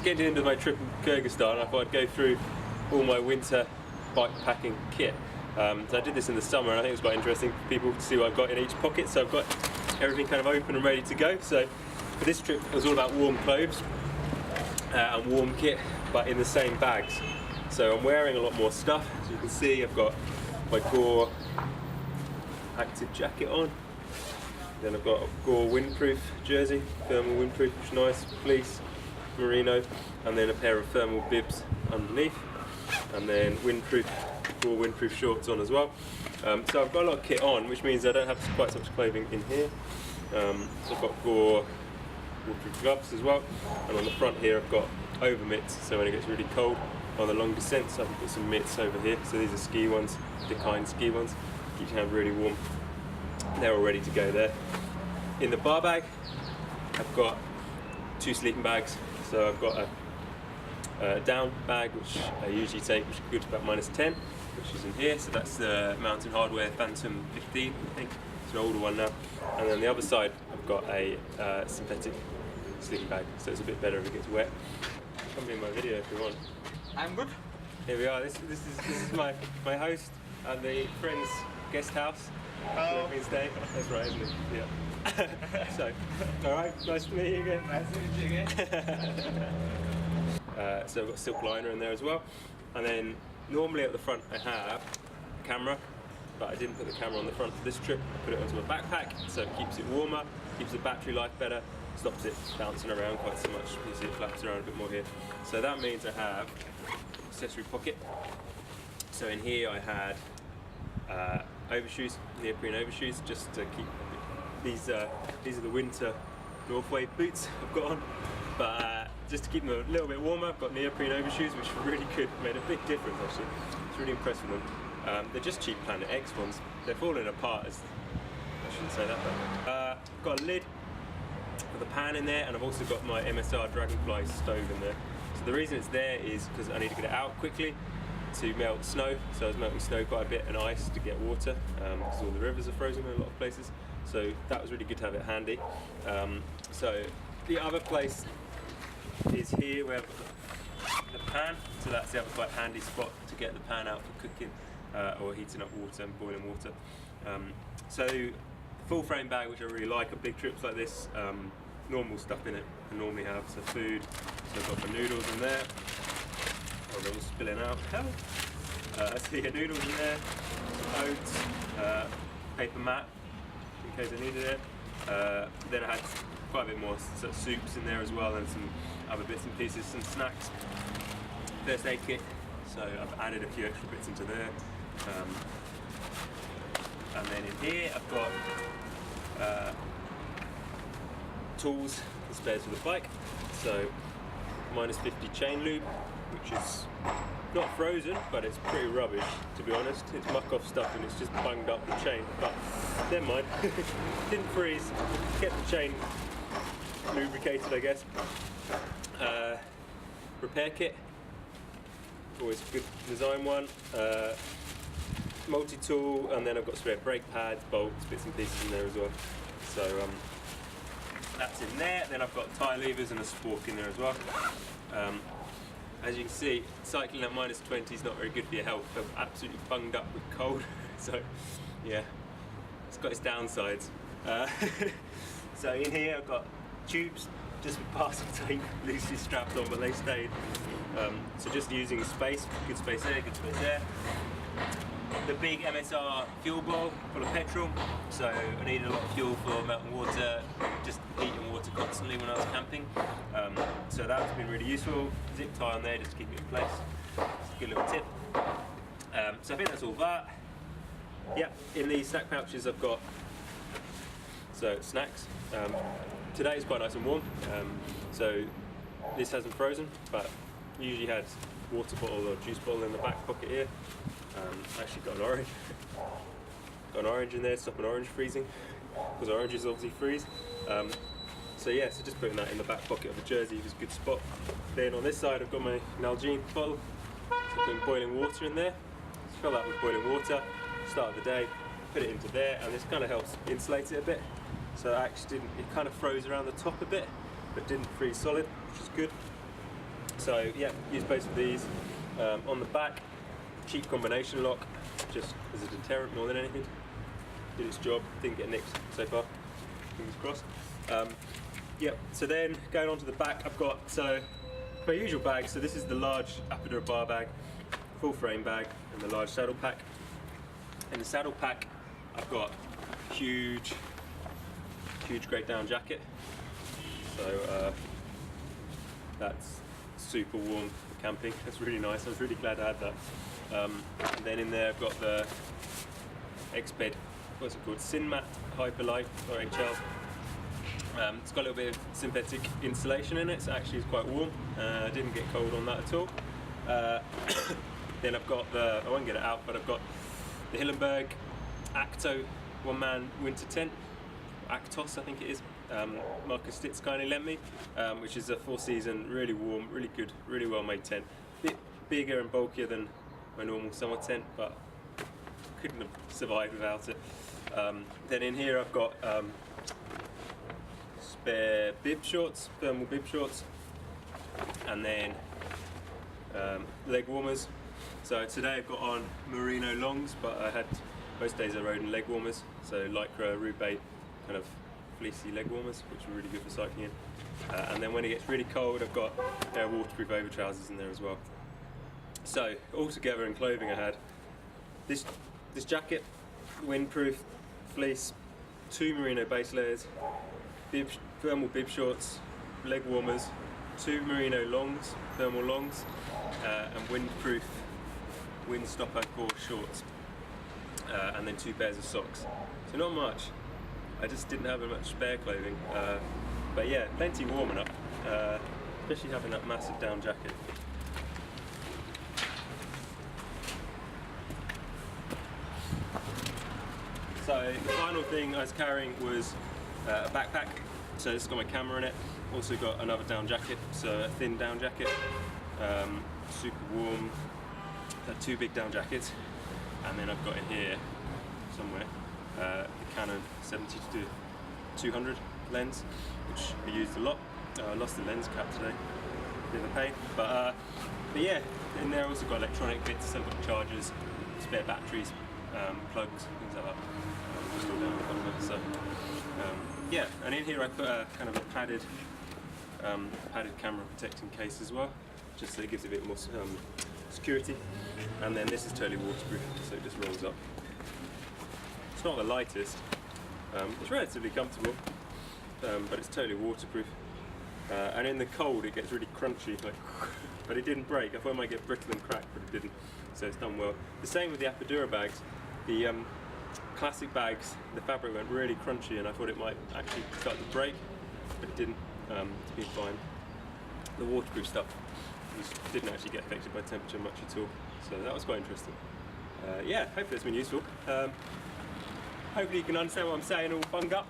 just getting into my trip in Kyrgyzstan, I thought I'd go through all my winter bikepacking kit. So I did this in the summer, and I think it was quite interesting for people to see what I've got in each pocket. So I've got everything kind of open and ready to go. So for this trip, it was all about warm clothes and warm kit, but in the same bags. So I'm wearing a lot more stuff. As you can see, I've got my Gore active jacket on. Then I've got a Gore windproof jersey, thermal windproof, which is nice, fleece, merino, and then a pair of thermal bibs underneath, and then Gore windproof shorts on as well. So I've got a lot of kit on, which means I don't have quite so much clothing in here. So I've got Gore waterproof gloves as well, and on the front here I've got over mitts, so when it gets really cold on the long descents I can put some mitts over here. So these are ski ones, the kind ski ones, keep your hand really warm. They're all ready to go there. In the bar bag I've got 2 sleeping bags. So I've got a down bag, which I usually take, which is good to about -10, which is in here. So that's the Mountain Hardwear Phantom 15, I think. It's an older one now. And then the other side I've got a synthetic sleeping bag, so it's a bit better if it gets wet. Come in my video if you want. I'm good. Here we are. This is my host at the friend's guest house. Hello. That's right, isn't it? Yeah. So, alright, nice to meet you again. Nice to meet you again. So I've got a silk liner in there as well. And then normally at the front I have a camera, but I didn't put the camera on the front for this trip. I put it onto my backpack, so it keeps it warmer, keeps the battery life better, stops it bouncing around quite so much. You see it flaps around a bit more here. So that means I have accessory pocket. So in here I had overshoes, neoprene overshoes, just to keep these are the winter Northway boots I've got on, but just to keep them a little bit warmer, I've got neoprene overshoes, which are really good, made a big difference actually. It's really impressed with them. They're just cheap Planet X ones. They're falling apart, as I shouldn't say that, but I've got a lid with a pan in there, and I've also got my MSR Dragonfly stove in there. So the reason it's there is because I need to get it out quickly to melt snow. So I was melting snow quite a bit and ice to get water, because all the rivers are frozen in a lot of places. So that was really good to have it handy. So the other place is here where I've got the pan. So that's the other quite handy spot to get the pan out for cooking or heating up water and boiling water. So full frame bag, which I really like on big trips like this. Normal stuff in it I normally have, so food. So I've got my noodles in there. Oh, they're all spilling out. So yeah, noodles in there, some oats, paper mat in case I needed it. Then I had quite a bit more sort of soups in there as well, and some other bits and pieces, some snacks. First aid kit, so I've added a few extra bits into there. And then in here I've got tools and spares for the bike. So -50 chain lube, which is not frozen, but it's pretty rubbish, to be honest. It's muck off stuff and it's just bunged up the chain, but never mind. Didn't freeze, kept the chain lubricated, I guess. Repair kit, always a good design one. Multi-tool, and then I've got spare brake pads, bolts, bits and pieces in there as well. So that's in there. Then I've got tyre levers and a spork in there as well. As you can see, cycling at -20 is not very good for your health. I'm absolutely bunged up with cold. So yeah, it's got its downsides. So in here I've got tubes, just with parcel tape loosely strapped on, but they stayed. So just using space, good space there, good space there. The big MSR fuel bowl full of petrol, so I needed a lot of fuel for melting water, just heating water constantly when I was camping. So that's been really useful. Zip tie on there just to keep it in place. It's a good little tip. So I think that's all that. Yeah, in these snack pouches I've got snacks. Today it's quite nice and warm, so this hasn't frozen, but usually had water bottle or juice bottle in the back pocket here. Actually got an orange. Got an orange in there to stop an orange freezing, because oranges obviously freeze. So yeah, so just putting that in the back pocket of a jersey was a good spot. Then on this side I've got my Nalgene bottle, so putting boiling water in there. Just fill that with boiling water, start of the day, put it into there, and this kind of helps insulate it a bit. So it actually didn't, it kind of froze around the top a bit, but didn't freeze solid, which is good. So yeah, use both of these. On the back, cheap combination lock, just as a deterrent more than anything. Did its job, didn't get nicked so far, fingers crossed. Yep, so then going on to the back, I've got my usual bag. So this is the large Apidura bar bag, full frame bag, and the large saddle pack. In the saddle pack, I've got huge great down jacket. So that's super warm for camping. That's really nice. I was really glad I had that. And then in there I've got the Exped, what's it called? Sinmat Hyperlight or HL. It's got a little bit of synthetic insulation in it, so actually it's quite warm. I didn't get cold on that at all. Then I've got I won't get it out, but I've got the Hilleberg Aktos one-man winter tent, Aktos I think it is. Marcus Stitz kindly lent me, which is a 4-season, really warm, really good, really well made tent. Bit bigger and bulkier than my normal summer tent, but couldn't have survived without it. Then in here I've got spare bib shorts, thermal bib shorts, and then leg warmers. So today I've got on merino longs, but most days I rode in leg warmers, so lycra, Roubaix, kind of fleecy leg warmers, which are really good for cycling in. And then when it gets really cold, I've got waterproof over trousers in there as well. So all together in clothing, I had this jacket, windproof, fleece, 2 merino base layers, thermal bib shorts, leg warmers, 2 merino longs, thermal longs, and windproof windstopper core shorts, and then 2 pairs of socks. So not much. I just didn't have much spare clothing, but yeah, plenty warm enough, especially having that massive down jacket. So the final thing I was carrying was a backpack. So this has got my camera in it. Also got another down jacket, so a thin down jacket, super warm. 2 big down jackets, and then I've got in here somewhere the Canon 70-200 lens, which I used a lot. I lost the lens cap today, bit of a pain. But yeah, in there I also got electronic bits. So I've got chargers, spare batteries, plugs, things like that. Still down the bottom. So yeah, and in here I put a kind of a padded camera protecting case as well, just so it gives it a bit more security. And then this is totally waterproof, so it just rolls up. It's not the lightest, it's relatively comfortable, but it's totally waterproof. And in the cold it gets really crunchy, but it didn't break. I thought it might get brittle and cracked, but it didn't, so it's done well. The same with the Apidura bags. The classic bags, the fabric went really crunchy and I thought it might actually start to break, but it didn't. It's been fine. The waterproof stuff didn't actually get affected by temperature much at all, so that was quite interesting. Yeah, hopefully it's been useful. Hopefully you can understand what I'm saying all bunged up.